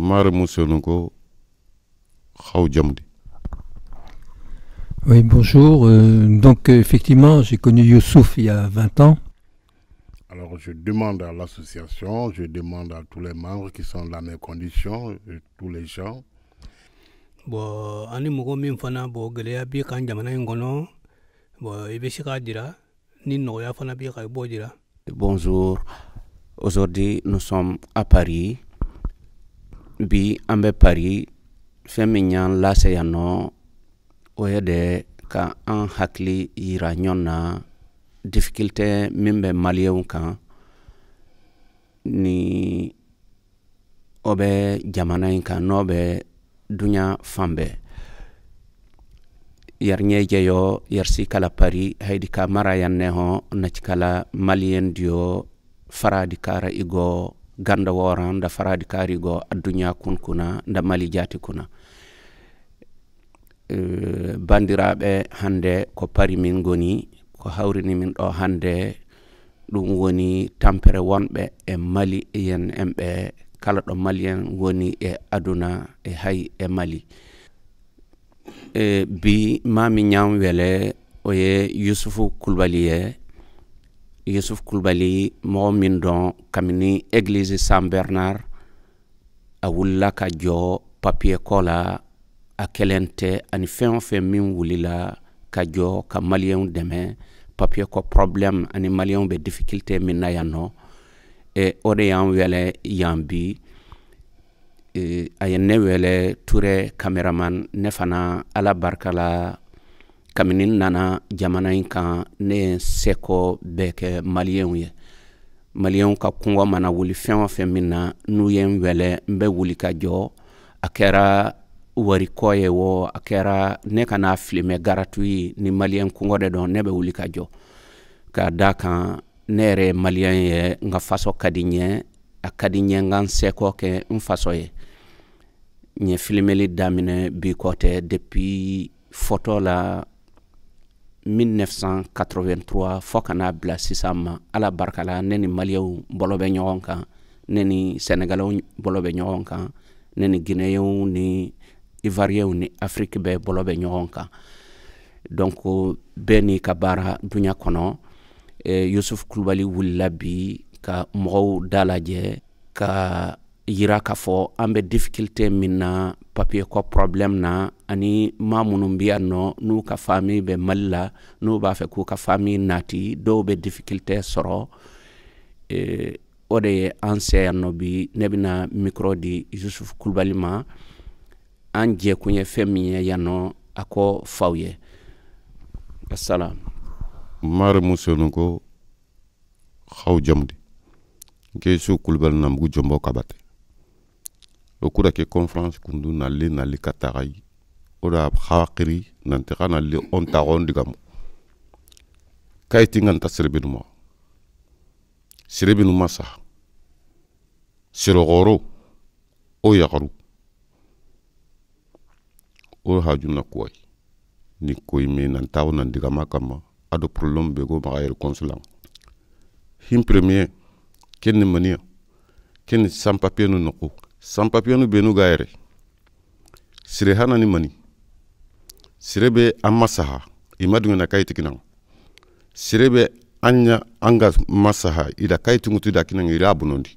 Mare Mousselonko, Khaoudjamdi. Oui, bonjour. Donc, effectivement, j'ai connu Youssouf il y a 20 ans. Alors, je demande à l'association, je demande à tous les membres qui sont dans mes conditions, tous les gens. Bon, ani mogo min fana bo geleya bi kan jamana ngono bo ibesika dira ni noya fana bi ka bo dira. Bonjour. Aujourd'hui, nous sommes à Paris. Bi ambe Paris feminyan lase yano oyede ka an hakli yira nyonna difficulté mimbe malien kan ni obe jamana kan nobe dunya fambe yarnye jeyo yarsi kala Paris haydi ka mara yanne ho nachkala malien dio faradi kara igo ganda woran da faradi kari go adunya kunkuna da mali jati kuna bandiraɓe hande ko Paris min goni ko hawrini min ɗo hande ɗum woni tampere wonɓe e Mali yen emɓe kala ɗo malien woni e aduna e hay e Mali bi mami ñam wele oye Youssoufou Coulibaly Youssouf Coulibaly mo min don kamini église Saint Bernard a wulla ka jo papier kola a kelente ani fen min wulila ka jo ka malien deme papier ko problème ani malien be difficulté min na yanno e ode yan wele yambi ayenne wele Touré cameraman nefana ala barkala kaminin nana jamana kan ne seko beke malien ye malien ka kungo mana wuli fen minna nu yen wele mbe wuli ka jo akera wari koye wo akera ne kana filme garatui ni malien kungo de don nebe wuli ka jo ka daka nere malien ye nga faso kadinye akadinye ngan seko ke mfaso ye nye filmeli damine bi kote depuis photo la 1983 fokana bla sisama ala barkala neni maliyew bolobe ñogon kan neni sénégalaw bolobe ñogon kan neni guinéew ni ivoirien ni afrique be bolobe ñogon kan donc beni ka bara dunya kono Youssouf Coulibaly wulla bi ka mogow dalaje ka yira ka fo ambe difficulté minna papier ko problème na ani mamunu mbiyanno nu ka famille be malla nu ba fe ku ka famille nati do be difficulté soro ode ancien bi nebina micro di Youssouf Coulibaly ma anje kunye femie yano ako fawye assalam Mare Mousselonko, Khaoudjamdi. Youssouf Coulibaly namgu jombo kabate. Okura ke conférence kundu nali katagai oda khakiri nanti kana li ontagon digamu kayti nganta sirebinu masa sirogoro o yagaru o hajuna koy ni koy me nantaw nan digama kama ado problème be go magayer consulat him premier ken mania ken sans papier no noko sans papier no benu gaire sire hana ni mani sirebe amasaha imadu na kayti kinan sirebe anya anga masaha ida kayti ngutu da kinan ira bunondi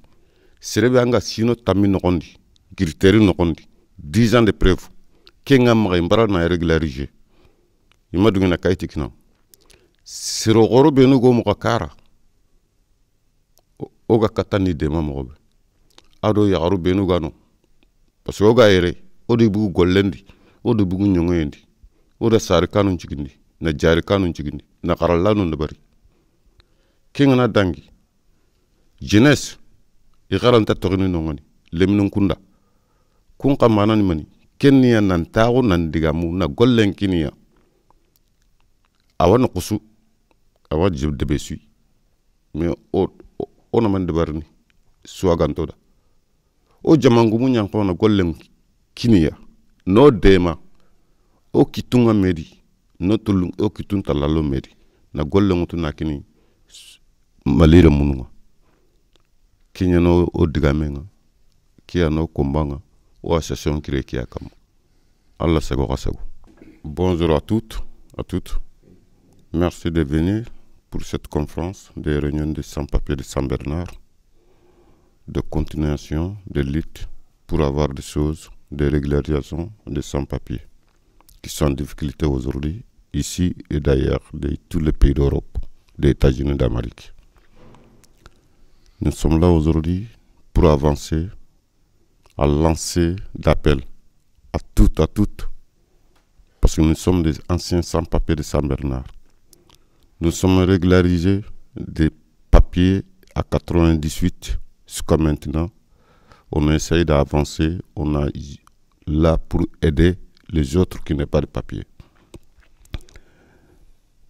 sirebe anga sino tammi nokondi critère nokondi 10 ans de preuve kenga ma mbara na régulariser imadu na kayti kinan siro goro benu go mo kara oga katani de mamobe ado ya garu benu gano parce que oga ere odi bugu gollendi odi bugu nyongendi oda sar kanun cigindi na jari kanun cigindi na qarallanu ndabari kingana dangi jeunesse i garanta togini nongoni lemnun kunda kun qamana ni mani kenniya nan tagu nan digamu na gollen kiniya awan qusu awan jib debesui mais ona man debarni suaganto da o jamangu mu nyan na gollen kiniya no dema o kitunga medi no tulung o kitun talalo medi na gollen mutu na kini malire mununga kinya no o digamenga kiya no kombanga ou association qui est comme Allah Sago. Bonjour à toutes, à toutes. Merci de venir pour cette conférence des réunions de sans-papiers de Saint-Bernard, de continuation de lutte pour avoir des choses, de régularisation des sans-papiers qui sont en difficulté aujourd'hui, ici et d'ailleurs, de tous les pays d'Europe, des États-Unis d'Amérique. Nous sommes là aujourd'hui pour avancer, à lancer d'appel à toutes, parce que nous sommes des anciens sans-papiers de Saint-Bernard. Nous sommes régularisés des papiers à 98 jusqu'à maintenant. On essaye d'avancer, on est là pour aider les autres qui n'ont pas de papier.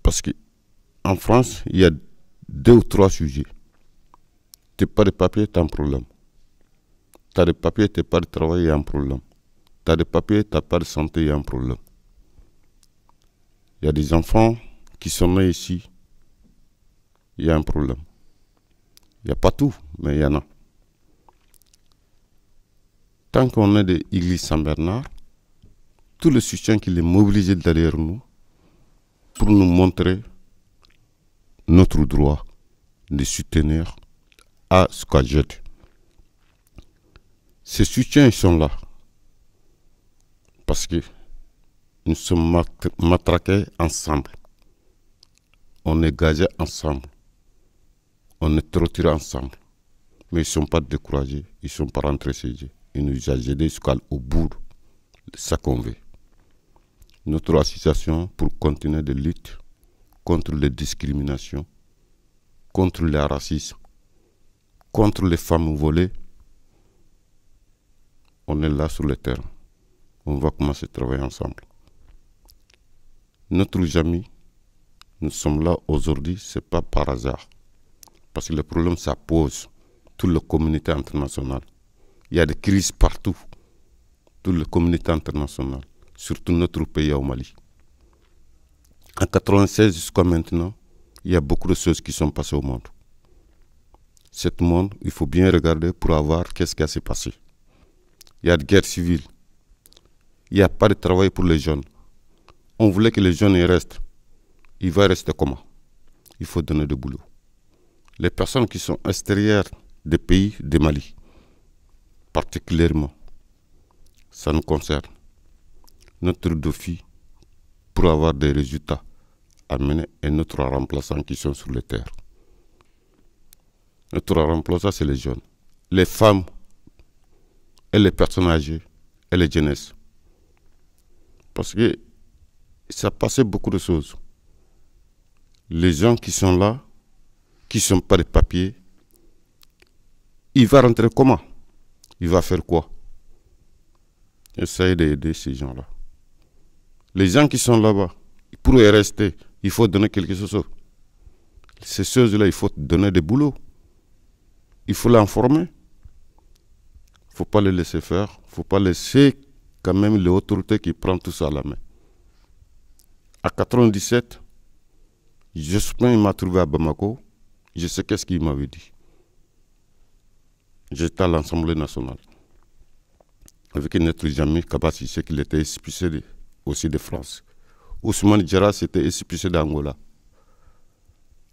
Parce qu'en France, il y a 2 ou 3 sujets. Tu n'as pas de papier, tu as un problème. Tu as des papiers, tu n'as pas de travail, il y a un problème. Tu as des papiers, tu n'as pas de santé, il y a un problème. Il y a des enfants qui sont nés ici, il y a un problème. Il n'y a pas tout, mais il y en a. Tant qu'on est de l'Église Saint-Bernard, tout le soutien qu'il est mobilisé derrière nous pour nous montrer notre droit de soutenir à ce qu'on jette. Ces soutiens ils sont là parce que nous sommes matraqués ensemble. On est gazés ensemble. On est torturés ensemble. Mais ils ne sont pas découragés. Ils ne sont pas rentrés chez eux. Ils nous ont aidés jusqu'au bout de ce qu'on veut. Notre association pour continuer de lutter contre les discriminations, contre le racisme, contre les femmes volées. On est là sur le terrain. On va commencer à travailler ensemble. Notre jamais, nous sommes là aujourd'hui, ce n'est pas par hasard. Parce que le problème, ça pose toute la communauté internationale. Il y a des crises partout. Toute la communauté internationale, surtout notre pays au Mali. En 1996 jusqu'à maintenant, il y a beaucoup de choses qui sont passées au monde. Cet monde, il faut bien regarder pour voir qu'est-ce qui s'est passé. Il y a de guerre civile. Il n'y a pas de travail pour les jeunes. On voulait que les jeunes y restent. Il va rester comment? Il faut donner du boulot. Les personnes qui sont extérieures des pays de Mali, particulièrement, ça nous concerne. Notre défi pour avoir des résultats amenés et notre remplaçant qui sont sur les terres. Notre remplaçant, c'est les jeunes, les femmes et les personnes âgées et les jeunesses. Parce que ça passait beaucoup de choses. Les gens qui sont là, qui ne sont pas des papiers, il va rentrer comment? Il va faire quoi? Essayez d'aider ces gens-là. Les gens qui sont là-bas, pour y rester, il faut donner quelque chose. Ces choses-là, il faut donner des boulots. Il faut l'informer. Il ne faut pas les laisser faire. Il ne faut pas laisser quand même l'autorité qui prend tout ça à la main. À 1997, Jospin m'a trouvé à Bamako. Je sais qu'est-ce qu'il m'avait dit. J'étais à l'Assemblée nationale. Avec notre ami Kabassi, c'est qu'il était expulsé aussi de France. Ousmane Diarra, c'était expulsé d'Angola.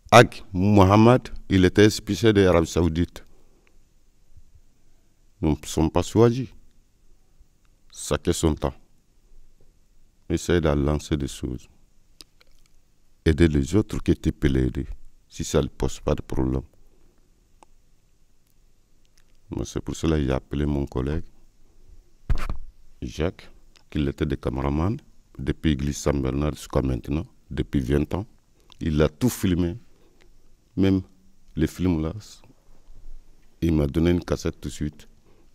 Ag Mohamed, il était expulsé de l'Arabie Saoudite. Nous ne sommes pas choisis. Ça fait son temps. Essayez de lancer des choses. Aider les autres qui tu peux les aider. Si ça ne pose pas de problème. C'est pour cela que j'ai appelé mon collègue Jacques, qui était des caméramans depuis l'église Saint-Bernard jusqu'à maintenant, depuis 20 ans. Il a tout filmé, même les films là. Il m'a donné une cassette tout de suite.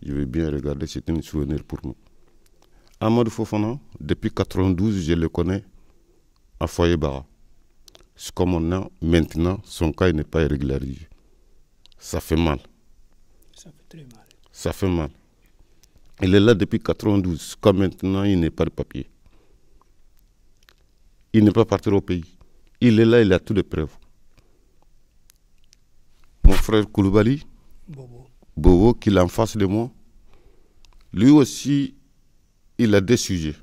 Je vais bien regarder, c'est un souvenir pour nous. Amadou Fofana, depuis 1992, je le connais à Foyer Bara. Comme on a maintenant, son cas n'est pas régularisé. Ça fait mal. Ça fait très mal. Ça fait mal. Il est là depuis 1992. Comme maintenant, il n'est pas de papier. Il n'est pas parti au pays. Il est là, il a toutes les preuves. Mon frère Koulibaly, Bobo, qui est en face de moi, Lui aussi, il a des sujets.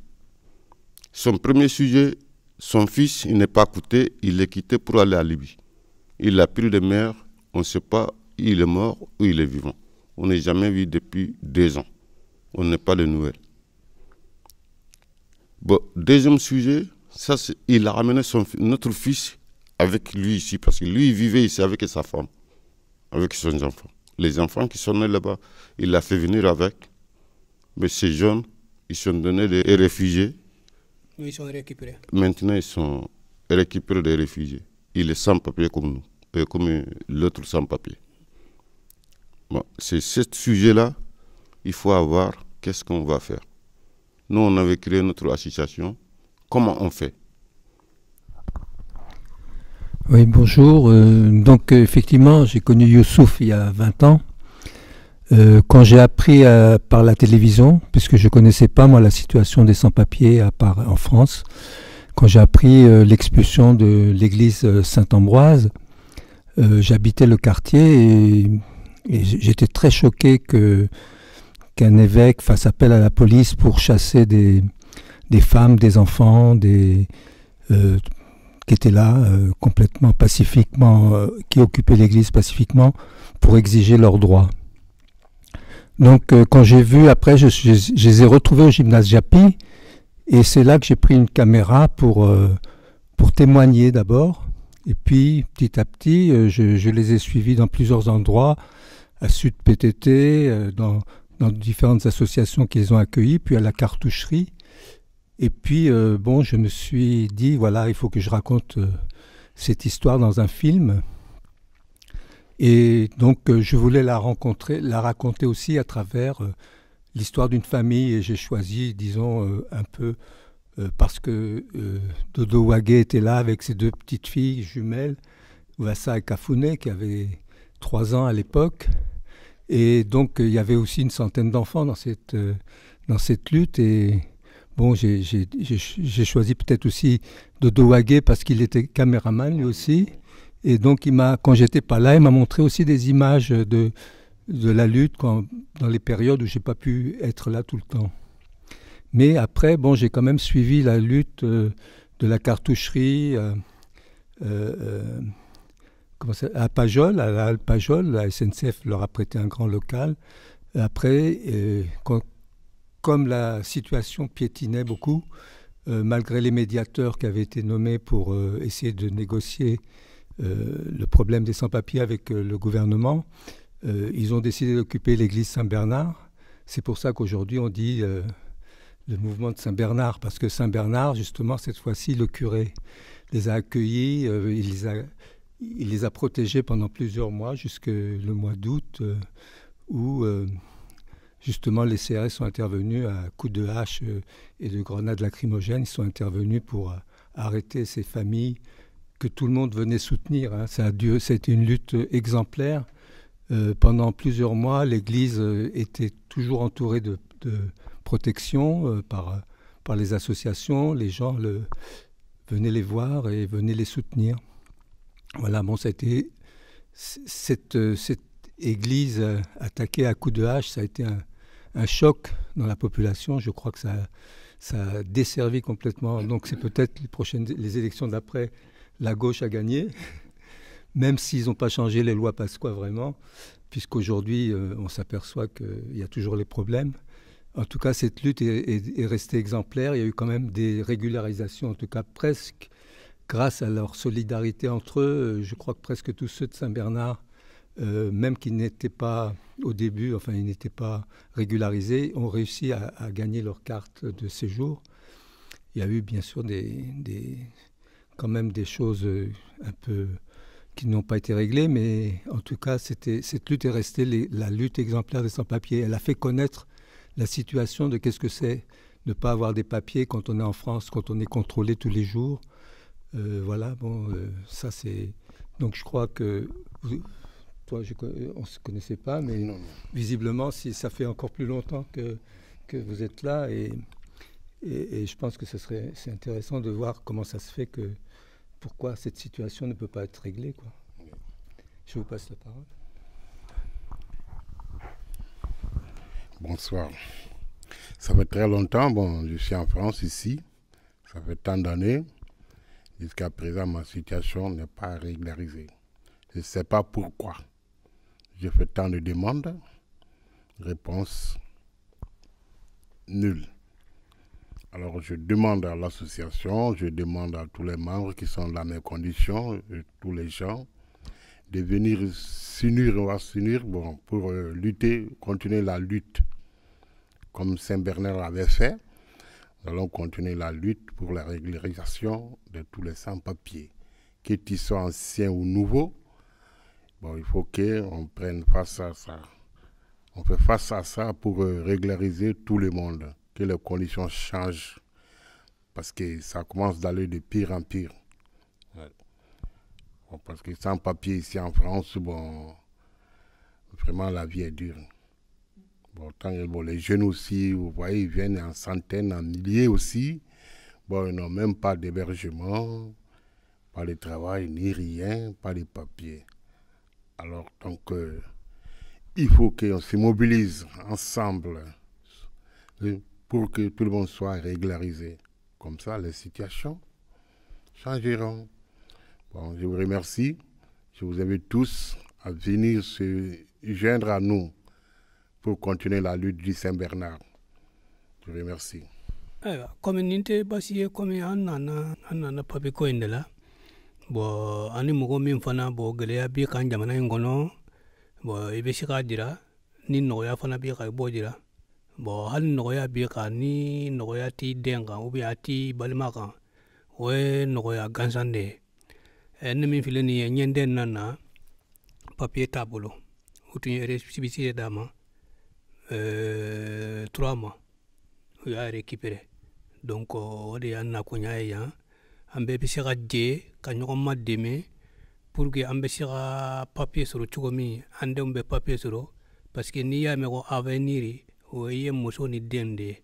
Son premier sujet, son fils, il n'est pas écouté, il est quitté pour aller à Libye. Il a pris de mer, on ne sait pas, il est mort ou il est vivant. On n'est jamais vu depuis 2 ans. On n'a pas de nouvelles. Bon, deuxième sujet, ça, il a ramené notre fils avec lui ici, parce que lui, il vivait ici avec sa femme, avec ses enfants. Les enfants qui sont nés là-bas, il l'a fait venir avec. Mais ces jeunes, ils sont donnés des réfugiés. Ils sont récupérés. Maintenant, ils sont récupérés des réfugiés. Il est sans papier comme nous, et comme l'autre sans papier. Bon, c'est ce sujet-là, il faut avoir qu'est-ce qu'on va faire. Nous, on avait créé notre association. Comment on fait? Oui, bonjour. Donc, effectivement, j'ai connu Youssouf il y a 20 ans. Quand j'ai appris par la télévision, puisque je ne connaissais pas, moi, la situation des sans-papiers en France, quand j'ai appris l'expulsion de l'église Saint-Ambroise, j'habitais le quartier et j'étais très choqué qu'un évêque fasse appel à la police pour chasser des femmes, des enfants, qui étaient là complètement pacifiquement, qui occupaient l'église pacifiquement pour exiger leurs droits. Donc quand j'ai vu, après je les ai retrouvés au gymnase Japy et c'est là que j'ai pris une caméra pour témoigner d'abord. Et puis petit à petit, je les ai suivis dans plusieurs endroits, à Sud PTT, dans différentes associations qui les ont accueillis, puis à la cartoucherie. Et puis, bon, je me suis dit, voilà, il faut que je raconte cette histoire dans un film. Et donc, je voulais la raconter aussi à travers l'histoire d'une famille. Et j'ai choisi, disons, un peu, parce que Dodo Wagué était là avec ses 2 petites filles jumelles, Wassa et Kafouné, qui avaient 3 ans à l'époque. Et donc, il y avait aussi une centaine d'enfants dans cette lutte. Et bon, j'ai choisi peut-être aussi Dodo Wagué parce qu'il était caméraman lui aussi. Et donc, quand j'étais pas là, il m'a montré aussi des images de la lutte dans les périodes où j'ai pas pu être là tout le temps. Mais après, bon, j'ai quand même suivi la lutte de la cartoucherie à Pajol, à la halle Pajol. La SNCF leur a prêté un grand local. Après, comme la situation piétinait beaucoup, malgré les médiateurs qui avaient été nommés pour essayer de négocier le problème des sans-papiers avec le gouvernement, ils ont décidé d'occuper l'église Saint-Bernard. C'est pour ça qu'aujourd'hui on dit le mouvement de Saint-Bernard, parce que Saint-Bernard, justement, cette fois-ci, le curé les a accueillis, il les a protégés pendant plusieurs mois, jusqu'au mois d'août, où justement les CRS sont intervenus à coups de hache et de grenades lacrymogènes. Ils sont intervenus pour arrêter ces familles que tout le monde venait soutenir. Hein. Ça a été une lutte exemplaire. Pendant plusieurs mois, l'Église était toujours entourée de protection par les associations. Les gens venaient les voir et venaient les soutenir. Voilà, bon, ça a été cette église attaquée à coups de hache, ça a été un choc dans la population. Je crois que ça a desservi complètement. Donc c'est peut-être les élections d'après, la gauche a gagné, même s'ils n'ont pas changé les lois Pasqua vraiment, puisqu'aujourd'hui on s'aperçoit qu'il y a toujours les problèmes. En tout cas, cette lutte est restée exemplaire. Il y a eu quand même des régularisations, en tout cas presque, grâce à leur solidarité entre eux. Je crois que presque tous ceux de Saint-Bernard, même qui n'étaient pas au début, enfin ils n'étaient pas régularisés, ont réussi à gagner leur carte de séjour. Il y a eu bien sûr quand même des choses un peu qui n'ont pas été réglées, mais en tout cas cette lutte est restée la lutte exemplaire des sans-papiers. Elle a fait connaître la situation de qu'est-ce que c'est ne pas avoir des papiers quand on est en France, quand on est contrôlé tous les jours. Voilà, bon, ça c'est... Donc je crois que... Toi, on ne se connaissait pas, mais non. Visiblement, ça fait encore plus longtemps que vous êtes là. Et je pense que c'est intéressant de voir comment ça se fait pourquoi cette situation ne peut pas être réglée, quoi. Je vous passe la parole. Bonsoir. Ça fait très longtemps, bon, je suis en France ici, ça fait tant d'années. Jusqu'à présent, ma situation n'est pas régularisée. Je ne sais pas pourquoi. J'ai fait tant de demandes, réponse nulle. Alors je demande à l'association, je demande à tous les membres qui sont dans mes conditions, tous les gens, de venir s'unir, on va s'unir pour lutter, continuer la lutte comme Saint-Bernard l'avait fait. Nous allons continuer la lutte pour la régularisation de tous les sans-papiers, qu'ils soient anciens ou nouveaux. Bon, il faut qu'on prenne face à ça. On fait face à ça pour régulariser tout le monde, que les conditions changent, parce que ça commence d'aller de pire en pire. Ouais. Bon, parce que sans papier ici en France, bon, vraiment la vie est dure. Bon, les jeunes aussi, vous voyez, ils viennent en centaines, en milliers aussi. Bon, ils n'ont même pas d'hébergement, pas de travail, ni rien, pas de papier. Alors, donc, il faut qu'on se mobilise ensemble pour que tout le monde soit régularisé. Comme ça, les situations changeront. Bon, je vous remercie. Je vous invite tous à venir se joindre à nous pour continuer la lutte du Saint-Bernard. Je vous remercie. Comme ninte basi comme anana papi ko indela bo ani mugo min fana bo gele bi kan jamana ngono bo ibe shika dira ni no ya fana bi ka bo dira bo hal no ya bi ka ni no ya ti denga ubi ati balmaka we no ya gansande en min file ni nyende nana papier tabolo utu resibisi dama 3 mois il a récupéré donc on est en akonya ambe bisira de kanyoma deme pour que ambe sira papier sur chugomi ande umbe papier sur parce que ni ya me ko avenir o ye moso ni dende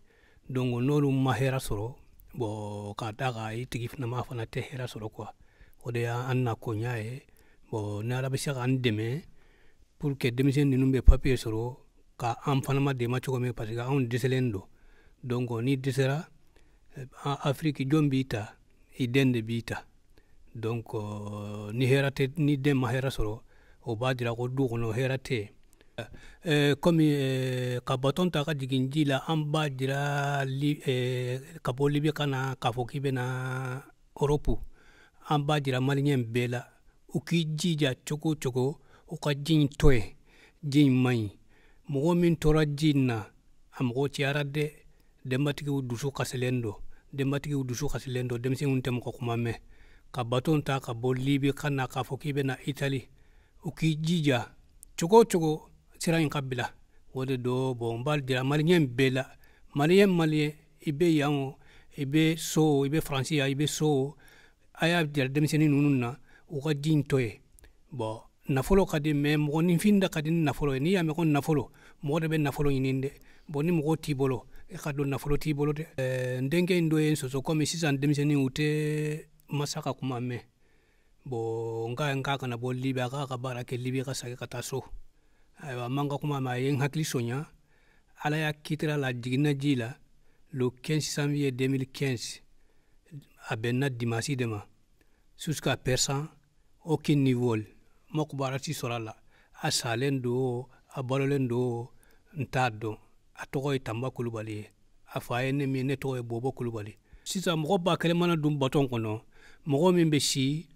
donc nolu mahera soro bo ka daga itigif na mafana te hera soro quoi o de en akonya bo na la bisira andeme pour que demisen ni numbe papier sur ka am fanama de ma chugomi parce que on diselendo donc ni disera Afrique jombita idende bita donc ni herate ni de mahera soro o badira ko du kono herate comme ka baton ta ka diginji la am badira li ka bolibi kana ka fokibe na Europe am badira malien bela u ki jija choko choko o ka jin toy jin mai mo min tora jinna am ko tiarade dematiki dusu kaselendo demsi untem ko kumame ka baton ta ka bolibi kana ka fokibe na Italy uki jija chogo sirain kabila wode do bombal dira malien bela malien ibe yango ibe so ibe francia ibe so aya dira demsi ni nununa uka jintoye bo nafolo kadi me mo ni finda kadi nafolo ni ya me ko nafolo mo de be nafolo yininde bo ni mo tibolo e kado nafolo tibolo de ndenge ndo en so comme si san demiseni ute masaka kumame bo nga kana bo libi aka bara ke libi ka sake kata so aywa manga kumama yen hakli sonya ala ya kitira la digina jila le 15 janvier 2015 à benna dimasi dema jusqu'à persan aucun niveau moko barati sorala asalendo abalolendo ntado atogo itamba kulubali afaye ne mi ne to bobo kulubali sisa mo ba kele mana dum baton kono mo mi be si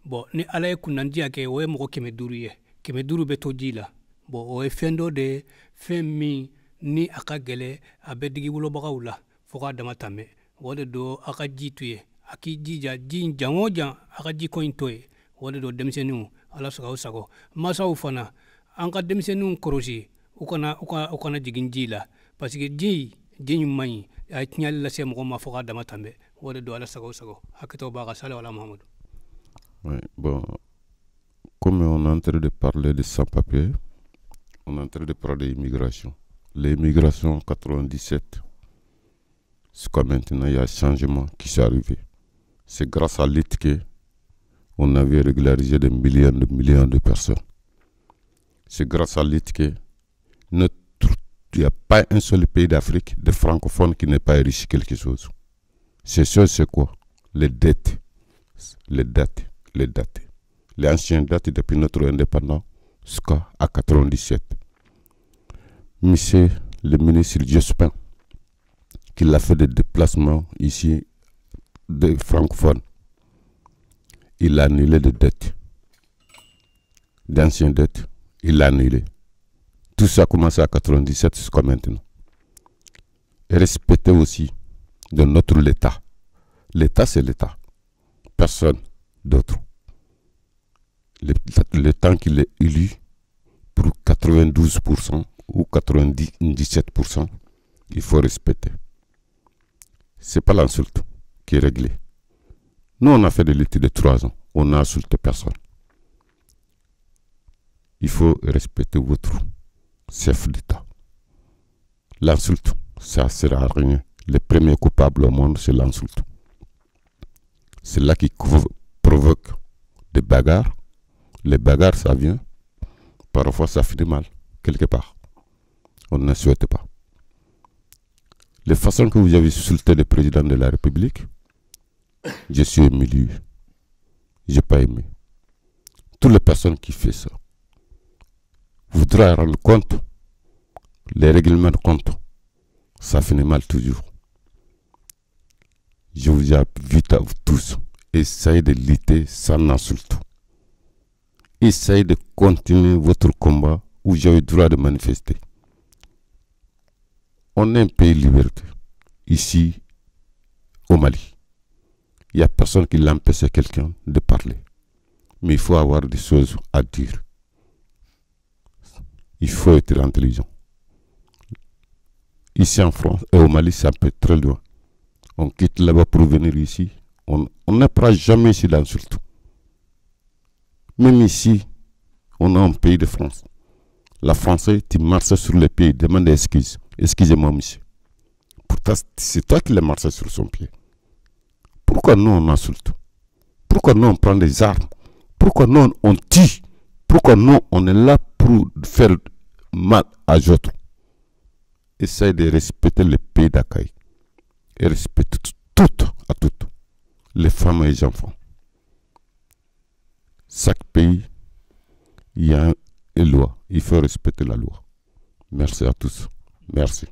bo ni ala kunandi ake we mo keme duru be to jila bo o fendo de femi ni akagele abedigi bulo bagawla foka dama tame wode do aka jituye aki jija jin jangoja aka jiko intoye wode do demsenu ala sago masa ufana anka demsenu korosi ukana jigin jila parce que ji mai ay tinyal la se mo ma foka dama tambe wode do ala sago hakito ba sala wala Mahamadou. Oui, bon, comme on est en train de parler de sans-papiers, on est en train de parler d'immigration. L'immigration en 97, jusqu'à maintenant, il y a un changement qui s'est arrivé. C'est grâce à l'ITK on avait régularisé des millions de personnes. C'est grâce à l'ITK notre qu'il n'y a pas un seul pays d'Afrique, de francophones, qui n'est pas riche quelque chose. Ces choses, c'est quoi? Les dettes. Les dates. Les anciennes dates depuis notre indépendance jusqu'à 97. Monsieur le ministre Jospin, qui a fait des déplacements ici des francophones, il a annulé des dettes. D'anciennes dettes, il l'a annulé. Tout ça a commencé à 97 jusqu'à maintenant. Et respectez aussi de notre l'État. L'État, c'est l'État. Personne d'autre. Le temps qu'il est élu pour 92% ou 97%, il faut respecter. Ce n'est pas l'insulte qui est réglée. Nous, on a fait de l'étude de 3 ans. On n'a insulté personne. Il faut respecter votre chef d'État. L'insulte, ça ne sert à rien. Le premier coupable au monde, c'est l'insulte. C'est là qui provoque des bagarres. Les bagarres, ça vient. Parfois, ça finit mal, quelque part. On ne souhaite pas. Les façons que vous avez insulté le président de la République, je suis ému. Je n'ai pas aimé. Toutes les personnes qui font ça voudraient rendre compte, les règlements de compte, ça finit mal toujours. Je vous invite à vous tous, essayez de lutter sans insulte. Essayez de continuer votre combat où j'ai eu le droit de manifester. On est un pays de liberté. Ici, au Mali, il n'y a personne qui l'empêche à quelqu'un de parler. Mais il faut avoir des choses à dire. Il faut être intelligent. Ici en France et au Mali, c'est un peu très loin. On quitte là-bas pour venir ici. On n'apprend jamais ici l'insulte. Même ici, on a un pays de France. La Français, tu marches sur les pieds, demande excuse. Excusez-moi, monsieur. Pourtant, c'est toi qui l'as marché sur son pied. Pourquoi nous, on insulte? Pourquoi nous, on prend des armes? Pourquoi nous, on tue? Pourquoi nous, on est là pour faire mal à d'autres? Essaye de respecter les pays d'accueil. Et respecter toutes, les femmes et les enfants. Chaque pays, il y a une loi. Il faut respecter la loi. Merci à tous. Merci.